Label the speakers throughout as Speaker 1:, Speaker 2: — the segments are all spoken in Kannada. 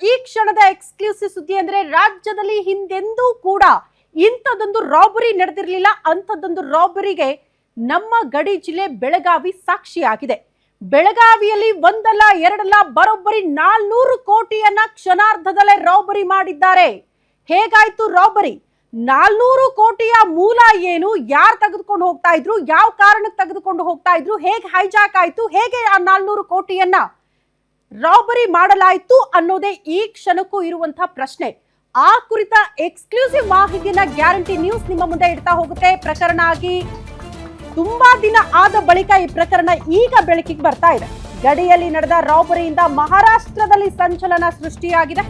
Speaker 1: ಈ ಕ್ಷಣದ ಎಕ್ಸ್ಕ್ಲೂಸಿವ್ ಸುದ್ದಿ ಅಂದ್ರೆ ರಾಜ್ಯದಲ್ಲಿ ಹಿಂದೆಂದೂ ಕೂಡ ಇಂಥದೊಂದು ರಾಬರಿ ನಡೆದಿರಲಿಲ್ಲ. ಅಂಥದ್ದೊಂದು ರಾಬರಿಗೆ ನಮ್ಮ ಗಡಿ ಜಿಲ್ಲೆ ಬೆಳಗಾವಿ ಸಾಕ್ಷಿಯಾಗಿದೆ. ಬೆಳಗಾವಿಯಲ್ಲಿ ಒಂದಲ್ಲ ಎರಡಲ್ಲ ಬರೋಬ್ಬರಿ 400 ಕೋಟಿಯನ್ನ ಕ್ಷಣಾರ್ಧದಲ್ಲೇ ರಾಬರಿ ಮಾಡಿದ್ದಾರೆ. ಹೇಗಾಯ್ತು ರಾಬರಿ? 400 ಕೋಟಿಯ ಮೂಲ ಏನು? ಯಾರು ತೆಗೆದುಕೊಂಡು ಹೋಗ್ತಾ ಇದ್ರು? ಯಾವ ಕಾರಣಕ್ಕೆ ತೆಗೆದುಕೊಂಡು ಹೋಗ್ತಾ ಇದ್ರು? ಹೇಗೆ ಹೈಜಾಕ್ ಆಯ್ತು? ಹೇಗೆ ಆ 400 ಕೋಟಿಯನ್ನ ರಾಬರಿ ಮಾಡಲಾಯಿತು ಅನ್ನೋದೇ ಈ ಕ್ಷಣಕ್ಕೂ ಇರುವಂತಹ ಪ್ರಶ್ನೆ. ಆ ಕುರಿತ ಎಕ್ಸ್ಕ್ಲೂಸಿವ್ ಮಾಹಿತಿಯನ್ನ ಗ್ಯಾರಂಟಿ ನ್ಯೂಸ್ ನಿಮ್ಮ ಮುಂದೆ ಇಡ್ತಾ ಹೋಗುತ್ತೆ. ಪ್ರಕರಣ ಆಗಿ ತುಂಬಾ ದಿನ ಆದ ಬಳಿಕ ಈ ಪ್ರಕರಣ ಈಗ ಬೆಳಕಿಗೆ ಬರ್ತಾ ಇದೆ. ಗಡಿಯಲ್ಲಿ ನಡೆದ ರಾಬರಿಯಿಂದ ಮಹಾರಾಷ್ಟ್ರದಲ್ಲಿ ಸಂಚಲನ ಸೃಷ್ಟಿಯಾಗಿದೆ.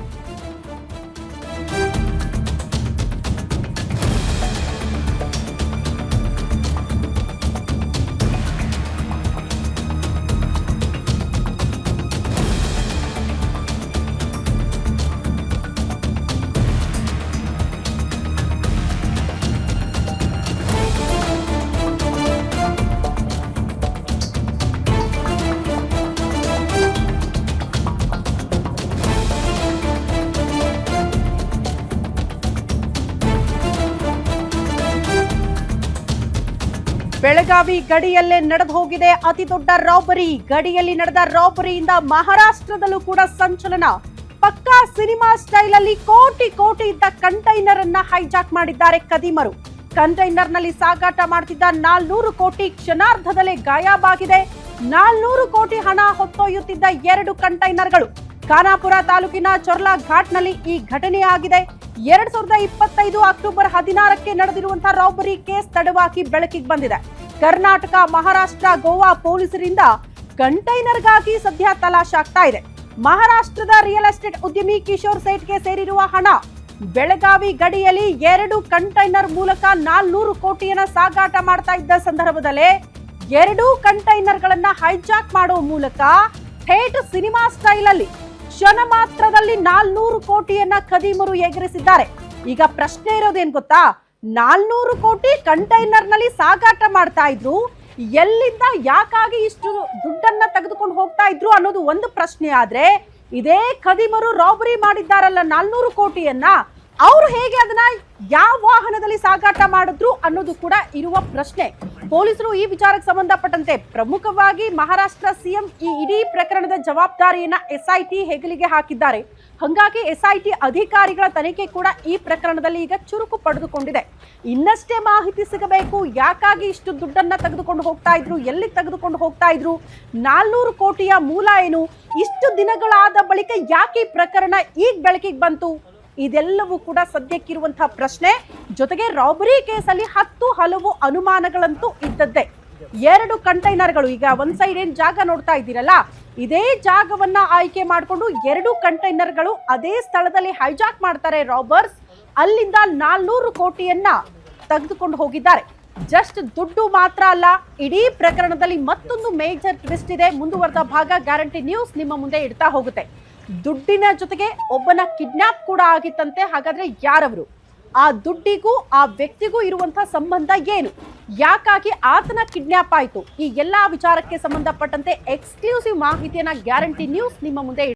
Speaker 1: ಬೆಳಗಾವಿ ಗಡಿಯಲ್ಲೇ ನಡೆದು ಹೋಗಿದೆ ಅತಿ ದೊಡ್ಡ ರಾಬರಿ. ಗಡಿಯಲ್ಲಿ ನಡೆದ ರಾಬರಿಯಿಂದ ಮಹಾರಾಷ್ಟ್ರದಲ್ಲೂ ಕೂಡ ಸಂಚಲನ. ಪಕ್ಕಾ ಸಿನಿಮಾ ಸ್ಟೈಲ್ ಅಲ್ಲಿ ಕೋಟಿ ಕೋಟಿ ಇದ್ದ ಕಂಟೈನರ್ ಅನ್ನ ಹೈಜಾಕ್ ಮಾಡಿದ್ದಾರೆ ಕದಿಮರು. ಕಂಟೈನರ್ ನಲ್ಲಿ ಸಾಗಾಟ ಮಾಡ್ತಿದ್ದ 400 ಕೋಟಿ ಕ್ಷಣಾರ್ಧದಲ್ಲೇ ಗಾಯಬಾಗಿದೆ. 400 ಕೋಟಿ ಹಣ ಹೊತ್ತೊಯ್ಯುತ್ತಿದ್ದ 2 ಕಂಟೈನರ್ಗಳು. ಖಾನಾಪುರ ತಾಲೂಕಿನ ಚೊರ್ಲಾ ಘಾಟ್ನಲ್ಲಿ ಈ ಘಟನೆ ಆಗಿದೆ. 2025 ಅಕ್ಟೋಬರ್ 16ಕ್ಕೆ ನಡೆದಿರುವಂತಹ ರಾಬರಿ ಕೇಸ್ ತಡವಾಗಿ ಬೆಳಕಿಗೆ ಬಂದಿದೆ. ಕರ್ನಾಟಕ, ಮಹಾರಾಷ್ಟ್ರ, ಗೋವಾ ಪೊಲೀಸರಿಂದ ಕಂಟೈನರ್ಗಾಗಿ ಸದ್ಯ ತಲಾಶಾಗ್ತಾ ಇದೆ. ಮಹಾರಾಷ್ಟ್ರದ ರಿಯಲ್ ಎಸ್ಟೇಟ್ ಉದ್ಯಮಿ ಕಿಶೋರ್ ಸೇಠ್ಗೆ ಸೇರಿರುವ ಹಣ ಬೆಳಗಾವಿ ಗಡಿಯಲ್ಲಿ 2 ಕಂಟೈನರ್ ಮೂಲಕ 400 ಕೋಟಿಯನ್ನ ಸಾಗಾಟ ಮಾಡ್ತಾ ಇದ್ದ ಸಂದರ್ಭದಲ್ಲೇ 2 ಕಂಟೈನರ್ಗಳನ್ನ ಹೈಜಾಕ್ ಮಾಡುವ ಮೂಲಕ ಥೇಟ್ ಸಿನಿಮಾ ಸ್ಟೈಲ್ ಅಲ್ಲಿ ಕ್ಷಣ ಮಾತ್ರದಲ್ಲಿ 400 ಕೋಟಿಯನ್ನ ಕದಿಮರು ಎಗರಿಸಿದ್ದಾರೆ. ಈಗ ಪ್ರಶ್ನೆ ಇರೋದೇನ್ ಗೊತ್ತಾ? 400 ಕೋಟಿ ಕಂಟೈನರ್ ನಲ್ಲಿ ಸಾಗಾಟ ಮಾಡ್ತಾ ಇದ್ರು, ಎಲ್ಲಿಂದ ಯಾಕಾಗಿ ಇಷ್ಟು ದುಡ್ಡನ್ನ ತೆಗೆದುಕೊಂಡು ಹೋಗ್ತಾ ಇದ್ರು ಅನ್ನೋದು ಒಂದು ಪ್ರಶ್ನೆ. ಆದ್ರೆ ಇದೇ ಕದಿಮರು ರಾಬರಿ ಮಾಡಿದ್ದಾರಲ್ಲ 400 ಕೋಟಿಯನ್ನ, ಅವ್ರು ಹೇಗೆ ಅದನ್ನ ಯಾವ ವಾಹನದಲ್ಲಿ ಸಾಗಾಟ ಮಾಡಿದ್ರು ಅನ್ನೋದು ಕೂಡ ಇರುವ ಪ್ರಶ್ನೆ. ಪೊಲೀಸರು ಈ ವಿಚಾರಕ್ಕೆ ಸಂಬಂಧಪಟ್ಟಂತೆ ಪ್ರಮುಖವಾಗಿ ಮಹಾರಾಷ್ಟ್ರ ಸಿಎಂ ಈ ಇಡೀ ಪ್ರಕರಣದ ಜವಾಬ್ದಾರಿಯನ್ನ SIT ಹೆಗಲಿಗೆ ಹಾಕಿದ್ದಾರೆ. ಹಾಗಾಗಿ SIT ಅಧಿಕಾರಿಗಳ ತನಿಖೆ ಕೂಡ ಈ ಪ್ರಕರಣದಲ್ಲಿ ಈಗ ಚುರುಕು ಪಡೆದುಕೊಂಡಿದೆ. ಇನ್ನಷ್ಟೇ ಮಾಹಿತಿ ಸಿಗಬೇಕು. ಯಾಕಾಗಿ ಇಷ್ಟು ದುಡ್ಡನ್ನ ತೆಗೆದುಕೊಂಡು ಹೋಗ್ತಾ ಇದ್ರು, ಎಲ್ಲಿ ತೆಗೆದುಕೊಂಡು ಹೋಗ್ತಾ ಇದ್ರು, 400 ಕೋಟಿಯ ಮೂಲ ಏನು, ಇಷ್ಟು ದಿನಗಳಾದ ಬಳಿಕ ಯಾಕೆ ಈ ಪ್ರಕರಣ ಈಗ ಬೆಳಕಿಗೆ ಬಂತು, ಇದೆಲ್ಲವೂ ಕೂಡ ಸದ್ಯಕ್ಕಿರುವಂತಹ ಪ್ರಶ್ನೆ. ಜೊತೆಗೆ ರಾಬರಿ ಕೇಸಲ್ಲಿ ಹಲವು ಅನುಮಾನಗಳಂತೂ ಇದ್ದದ್ದೇ. 2 ಕಂಟೈನರ್ಗಳು, ಈಗ ಒಂದ್ ಸೈಡ್ ಏನ್ ಜಾಗ ನೋಡ್ತಾ ಇದ್ದೀರಲ್ಲ, ಇದೇ ಜಾಗವನ್ನ ಆಯ್ಕೆ ಮಾಡಿಕೊಂಡು 2 ಕಂಟೈನರ್ಗಳು ಅದೇ ಸ್ಥಳದಲ್ಲಿ ಹೈಜಾಕ್ ಮಾಡ್ತಾರೆ ರಾಬರ್ಸ್. ಅಲ್ಲಿಂದ 400 ಕೋಟಿಯನ್ನ ತೆಗೆದುಕೊಂಡು ಹೋಗಿದ್ದಾರೆ. ಜಸ್ಟ್ ದುಡ್ಡು ಮಾತ್ರ ಅಲ್ಲ, ಇಡೀ ಪ್ರಕರಣದಲ್ಲಿ ಮತ್ತೊಂದು ಮೇಜರ್ ಟ್ವಿಸ್ಟ್ ಇದೆ. ಮುಂದುವರೆದ ಭಾಗ ಗ್ಯಾರಂಟಿ ನ್ಯೂಸ್ ನಿಮ್ಮ ಮುಂದೆ ಇಡ್ತಾ ಹೋಗುತ್ತೆ. ದುಡ್ಡಿನ ಜೊತೆಗೆ ಒಬ್ಬನ ಕಿಡ್ನಾಪ್ ಕೂಡ ಆಗಿತ್ತಂತೆ. ಹಾಗಾದ್ರೆ ಯಾರವರು? ಆ ದುಡ್ಡಿಗೂ ಆ ವ್ಯಕ್ತಿಗೂ ಇರುವಂತಹ ಸಂಬಂಧ ಏನು? ಯಾಕಾಗಿ ಆತನ ಕಿಡ್ನಾಪ್ ಆಯ್ತು? ಈ ಎಲ್ಲಾ ವಿಚಾರಕ್ಕೆ ಸಂಬಂಧಪಟ್ಟಂತೆ ಎಕ್ಸ್ಕ್ಲೂಸಿವ್ ಮಾಹಿತಿಯನ್ನ ಗ್ಯಾರಂಟಿ ನ್ಯೂಸ್ ನಿಮ್ಮ ಮುಂದೆ